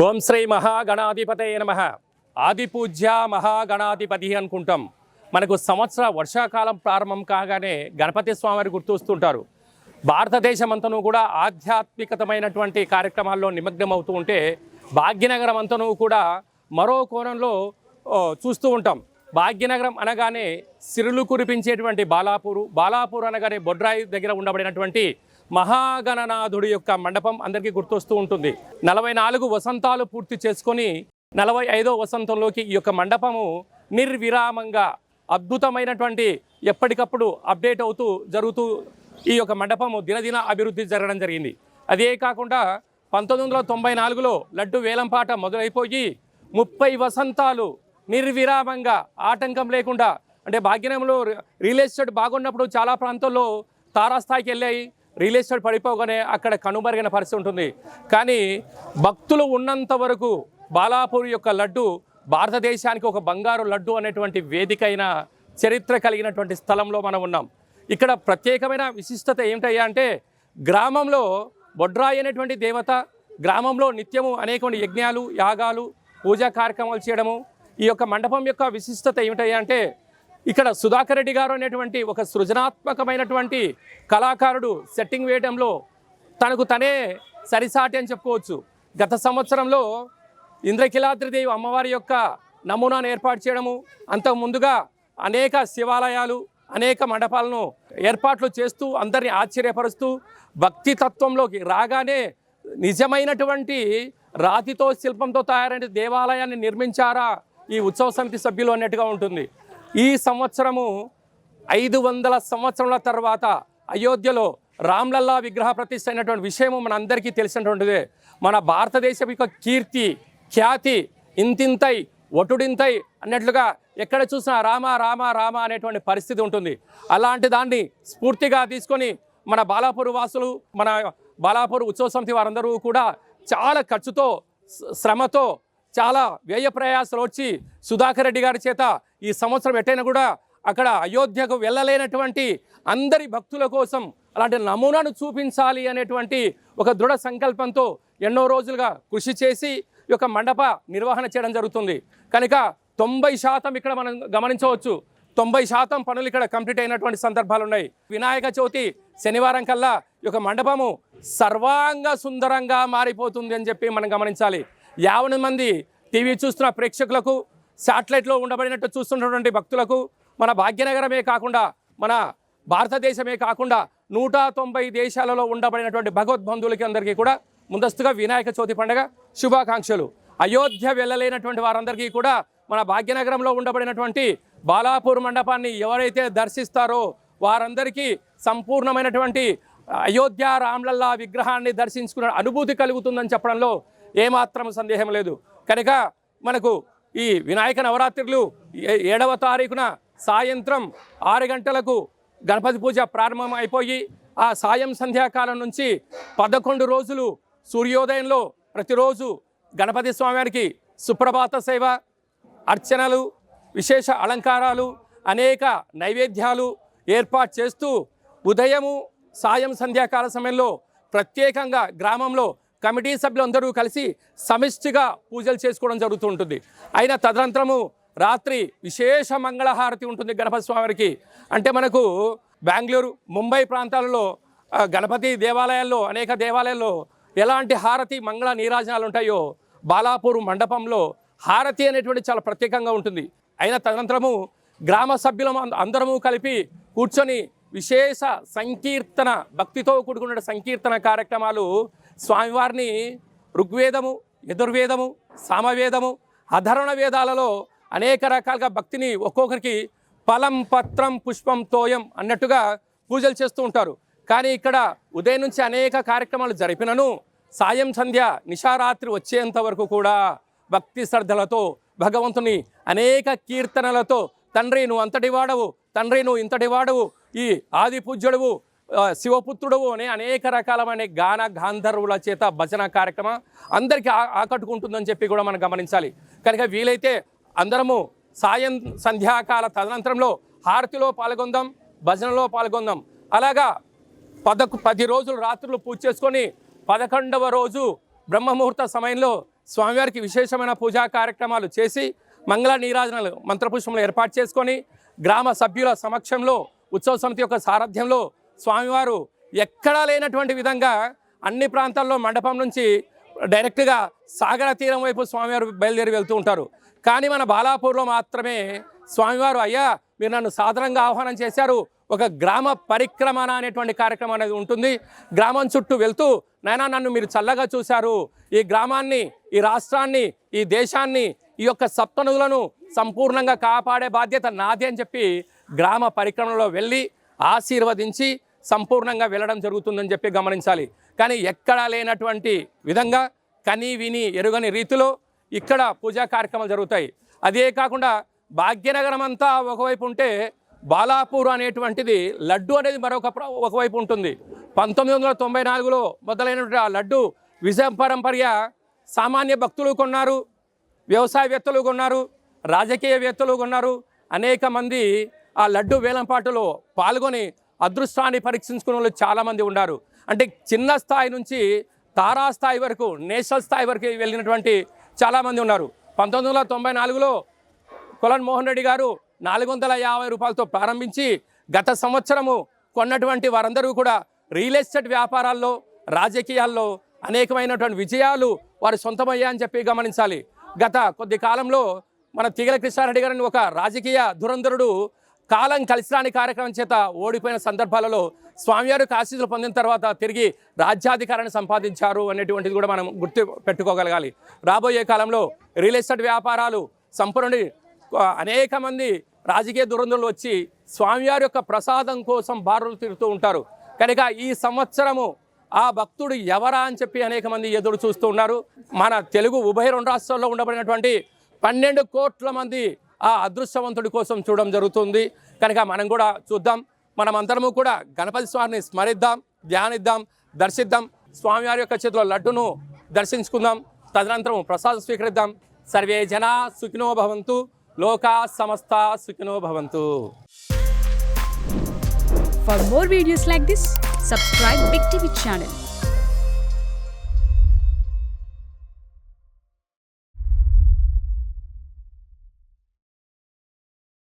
ఓం శ్రీ మహాగణాధిపతయ నమః. ఆదిపూజ్య మహాగణాధిపతి అనుకుంటాం. మనకు సంవత్సర వర్షాకాలం ప్రారంభం కాగానే గణపతి స్వామిని గుర్తొస్తుంటారు. భారతదేశం అంతను కూడా ఆధ్యాత్మికతమైనటువంటి కార్యక్రమాల్లో నిమగ్నమవుతూ ఉంటే భాగ్యనగరం అంతను కూడా మరో కోణంలో చూస్తూ ఉంటాం. భాగ్యనగరం అనగానే సిరులు కురిపించేటువంటి బాలాపూర్ అనగానే బొడ్రాయి దగ్గర ఉండబడినటువంటి మహాగణనాథుడి యొక్క మండపం అందరికీ గుర్తొస్తూ ఉంటుంది. 44 వసంతాలు పూర్తి చేసుకొని 45వ వసంతంలోకి ఈ యొక్క మండపము నిర్విరామంగా అద్భుతమైనటువంటి ఎప్పటికప్పుడు అప్డేట్ అవుతూ జరుగుతూ ఈ యొక్క మండపము దినదిన అభివృద్ధి జరగడం జరిగింది. అదే కాకుండా 1994లో లడ్డు వేలంపాట మొదలైపోయి 30 వసంతాలు నిర్విరామంగా ఆటంకం లేకుండా, అంటే భాగ్యనగరంలో రియల్ ఎస్టేట్ బాగున్నప్పుడు చాలా ప్రాంతాల్లో తారాస్థాయికి వెళ్ళాయి. రియల్ ఎస్టేట్ పడిపోగానే అక్కడ కనుమరుగైన పరిస్థితి ఉంటుంది. కానీ భక్తులు ఉన్నంత వరకు బాలాపూర్ యొక్క లడ్డు భారతదేశానికి ఒక బంగారు లడ్డు అనేటువంటి వేదికైన చరిత్ర కలిగినటువంటి స్థలంలో మనం ఉన్నాం. ఇక్కడ ప్రత్యేకమైన విశిష్టత ఏమిటయ్యా అంటే, గ్రామంలో బొడ్రాయి అనేటువంటి దేవత గ్రామంలో నిత్యము అనేక యజ్ఞాలు, యాగాలు, పూజా కార్యక్రమాలు చేయడము. ఈ యొక్క మండపం యొక్క విశిష్టత ఏమిటయ్యా అంటే, ఇక్కడ సుధాకర్ రెడ్డి గారు అనేటువంటి ఒక సృజనాత్మకమైనటువంటి కళాకారుడు సెట్టింగ్ వేయడంలో తనకు తనే సరిసాటి అని చెప్పుకోవచ్చు. గత సంవత్సరంలో ఇంద్రకిలాద్రిదేవి అమ్మవారి యొక్క నమూనాను ఏర్పాటు చేయడము, అంతకు ముందుగా అనేక శివాలయాలు, అనేక మండపాలను ఏర్పాట్లు చేస్తూ అందరినీ ఆశ్చర్యపరుస్తూ భక్తి తత్వంలోకి రాగానే నిజమైనటువంటి రాతితో శిల్పంతో తయారైన దేవాలయాన్ని నిర్మించారా ఈ ఉత్సవ సమితి సభ్యులు అన్నట్టుగా ఉంటుంది. ఈ సంవత్సరము 500 సంవత్సరాల తర్వాత అయోధ్యలో రామ్లల్లా విగ్రహ ప్రతిష్ఠ అయినటువంటి విషయము మన అందరికీ తెలిసినటువంటిదే. మన భారతదేశం యొక్క కీర్తి, ఖ్యాతి ఇంతింతై ఒటుడింతై అన్నట్లుగా ఎక్కడ చూసినా రామ రామ రామ అనేటువంటి పరిస్థితి ఉంటుంది. అలాంటి దాన్ని స్ఫూర్తిగా తీసుకొని మన బాలాపూర్ వాసులు, మన బాలాపూర్ ఉత్సవ సమితి వారందరూ కూడా చాలా ఖర్చుతో, శ్రమతో, చాలా వ్యయ ప్రయాసాలు వచ్చి సుధాకర్ రెడ్డి గారి చేత ఈ సంవత్సరం ఎట్టైనా కూడా అక్కడ అయోధ్యకు వెళ్ళలేనటువంటి అందరి భక్తుల కోసం అలాంటి నమూనాను చూపించాలి అనేటువంటి ఒక దృఢ సంకల్పంతో ఎన్నో రోజులుగా కృషి చేసి ఈ యొక్క మండప నిర్వహణ చేయడం జరుగుతుంది. కనుక 90% ఇక్కడ మనం గమనించవచ్చు. 90% పనులు ఇక్కడ కంప్లీట్ అయినటువంటి సందర్భాలు ఉన్నాయి. వినాయక చవితి శనివారం కల్లా ఈ యొక్క మండపము సర్వాంగ సుందరంగా మారిపోతుంది అని చెప్పి మనం గమనించాలి. 50 మంది టీవీ చూస్తున్న ప్రేక్షకులకు, శాటిలైట్లో ఉండబడినట్టు చూస్తున్నటువంటి భక్తులకు, మన భాగ్యనగరమే కాకుండా మన భారతదేశమే కాకుండా 190 దేశాలలో ఉండబడినటువంటి భగవద్బంధువులకి అందరికీ కూడా ముందస్తుగా వినాయక చవితి పండుగ శుభాకాంక్షలు. అయోధ్య వెళ్ళలేనటువంటి వారందరికీ కూడా మన భాగ్యనగరంలో ఉండబడినటువంటి బాలాపూర్ మండపాన్ని ఎవరైతే దర్శిస్తారో వారందరికీ సంపూర్ణమైనటువంటి అయోధ్య రామ్లల్లా విగ్రహాన్ని దర్శించుకున్న అనుభూతి కలుగుతుందని చెప్పడంలో ఏమాత్రం సందేహం లేదు. కనుక మనకు ఈ వినాయక నవరాత్రులు 7వ తారీఖున సాయంత్రం 6 గంటలకు గణపతి పూజ ప్రారంభం అయిపోయి ఆ సాయం సంధ్యాకాలం నుంచి 11 రోజులు సూర్యోదయంలో ప్రతిరోజు గణపతి స్వామివారికి సుప్రభాత సేవ, అర్చనలు, విశేష అలంకారాలు, అనేక నైవేద్యాలు ఏర్పాటు చేస్తూ ఉదయము సాయం సంధ్యాకాల సమయంలో ప్రత్యేకంగా గ్రామంలో కమిటీ సభ్యులందరూ కలిసి సమిష్టిగా పూజలు చేసుకోవడం జరుగుతూ ఉంటుంది. అయినా తదనంతరము రాత్రి విశేష మంగళహారతి ఉంటుంది గణపతి స్వామికి. అంటే మనకు బెంగళూరు, ముంబై ప్రాంతాలలో గణపతి దేవాలయాల్లో, అనేక దేవాలయాల్లో ఎలాంటి హారతి, మంగళ నీరాజనాలు ఉంటాయో బాలాపూర్ మండపంలో హారతి అనేటువంటి చాలా ప్రత్యేకంగా ఉంటుంది. అయినా తదనంతరము గ్రామ సభ్యులం అందరము కలిపి కూర్చొని విశేష సంకీర్తన, భక్తితో కూడుకున్న సంకీర్తన కార్యక్రమాలు స్వామివారిని ఋగ్వేదము, యజుర్వేదము, సామవేదము, అధర్వణ వేదాలలో అనేక రకాలుగా భక్తిని ఒక్కొక్కరికి ఫలం, పత్రం, పుష్పం, తోయం అన్నట్టుగా పూజలు చేస్తూ ఉంటారు. కానీ ఇక్కడ ఉదయం నుంచి అనేక కార్యక్రమాలు జరిపినను సాయం సంధ్య నిశారాత్రి వచ్చేంత వరకు కూడా భక్తి శ్రద్ధలతో భగవంతుని అనేక కీర్తనలతో తండ్రి నువ్వు అంతటి వాడవు, తండ్రి నువ్వు ఇంతటి వాడవు, ఈ ఆది పూజ్యుడవు, శివపుత్రుడవు అనే అనేక రకాలమైన గాన గాంధర్వుల చేత భజన కార్యక్రమం అందరికీ ఆకట్టుకుంటుందని చెప్పి కూడా మనం గమనించాలి. కనుక వీలైతే అందరము సాయం సంధ్యాకాల తదనంతరంలో హారతిలో పాల్గొందాం, భజనలో పాల్గొందాం. అలాగా 10 రోజులు రాత్రులు పూజ చేసుకొని 11వ రోజు బ్రహ్మముహూర్త సమయంలో స్వామివారికి విశేషమైన పూజా కార్యక్రమాలు చేసి మంగళ నీరాజనాలు మంత్రపుష్పములు ఏర్పాటు చేసుకొని గ్రామ సభ్యుల సమక్షంలో ఉత్సవ సమితి యొక్క సారథ్యంలో స్వామివారు ఎక్కడా లేనటువంటి విధంగా అన్ని ప్రాంతాల్లో మండపం నుంచి డైరెక్ట్గా సాగర తీరం వైపు స్వామివారు బయలుదేరి వెళ్తూ ఉంటారు. కానీ మన బాలాపూర్లో మాత్రమే స్వామివారు అయ్యా మీరు నన్ను సాధారణంగా ఆహ్వానం చేశారు, ఒక గ్రామ పరిక్రమణ అనేటువంటి కార్యక్రమం అనేది ఉంటుంది. గ్రామం చుట్టూ వెళ్తూ నాయనా నన్ను మీరు చల్లగా చూశారు, ఈ గ్రామాన్ని, ఈ రాష్ట్రాన్ని, ఈ దేశాన్ని, ఈ యొక్క సప్తనదులను సంపూర్ణంగా కాపాడే బాధ్యత నాది అని చెప్పి గ్రామ పరిక్రమణలో వెళ్ళి ఆశీర్వదించి సంపూర్ణంగా వెళ్ళడం జరుగుతుందని చెప్పి గమనించాలి. కానీ ఎక్కడా లేనటువంటి విధంగా కని విని ఎరుగని రీతిలో ఇక్కడ పూజా కార్యక్రమాలు జరుగుతాయి. అదే కాకుండా భాగ్యనగరం అంతా ఒకవైపు ఉంటే బాలాపూర్ అనేటువంటిది లడ్డు అనేది ఒకవైపు ఉంటుంది. 1994లో మొదలైనటువంటి ఆ లడ్డు విజయ పరంపర్య సామాన్య భక్తులు కొన్నారు, వ్యవసాయవేత్తలు కొన్నారు, రాజకీయవేత్తలు కొన్నారు. అనేక మంది ఆ లడ్డు వేలంపాటులో పాల్గొని అదృష్టాన్ని పరీక్షించుకునే వాళ్ళు చాలామంది ఉన్నారు. అంటే చిన్న స్థాయి నుంచి తారాస్థాయి వరకు, నేషనల్ స్థాయి వరకు వెళ్ళినటువంటి చాలామంది ఉన్నారు. 1994లో కొలన్ మోహన్ రెడ్డి గారు 450 రూపాయలతో ప్రారంభించి గత సంవత్సరము కొన్నటువంటి వారందరూ కూడా రియల్ ఎస్టేట్ వ్యాపారాల్లో, రాజకీయాల్లో అనేకమైనటువంటి విజయాలు వారు సొంతమయ్యాయని చెప్పి గమనించాలి. గత కొద్ది కాలంలో మన తీగల కృష్ణారెడ్డి గారిని ఒక రాజకీయ ధురంధరుడు కాలం కలిసిరాని కార్యక్రమం చేత ఓడిపోయిన సందర్భాలలో స్వామివారు ఆశీస్సులు పొందిన తర్వాత తిరిగి రాజ్యాధికారాన్ని సంపాదించారు అనేటువంటిది కూడా మనం గుర్తు పెట్టుకోగలగాలి. రాబోయే కాలంలో రియల్ ఎస్టేట్ వ్యాపారాలు సంపూర్ణ అనేక మంది రాజకీయ ధురంధరులు వచ్చి స్వామివారి యొక్క ప్రసాదం కోసం బారులు తిరుగుతూ ఉంటారు. కనుక ఈ సంవత్సరము ఆ భక్తుడు ఎవరా అని చెప్పి అనేక మంది ఎదురు చూస్తూ ఉన్నారు. మన తెలుగు ఉభయ రెండు రాష్ట్రాల్లో ఉండబడినటువంటి 12 కోట్ల మంది ఆ అదృష్టవంతుడి కోసం చూడడం జరుగుతుంది. కనుక మనం కూడా చూద్దాం, మనమందరము కూడా గణపతి స్వామిని స్మరిద్దాం, ధ్యానిద్దాం, దర్శిద్దాం. స్వామివారి యొక్క చేతిలో లడ్డును దర్శించుకుందాం, తదనంతరం ప్రసాదం స్వీకరిద్దాం. సర్వే జనా సుఖినో భవంతు, లోకా సమస్తా సుఖినో భవంతు. For more videos like this, subscribe Big TV channel.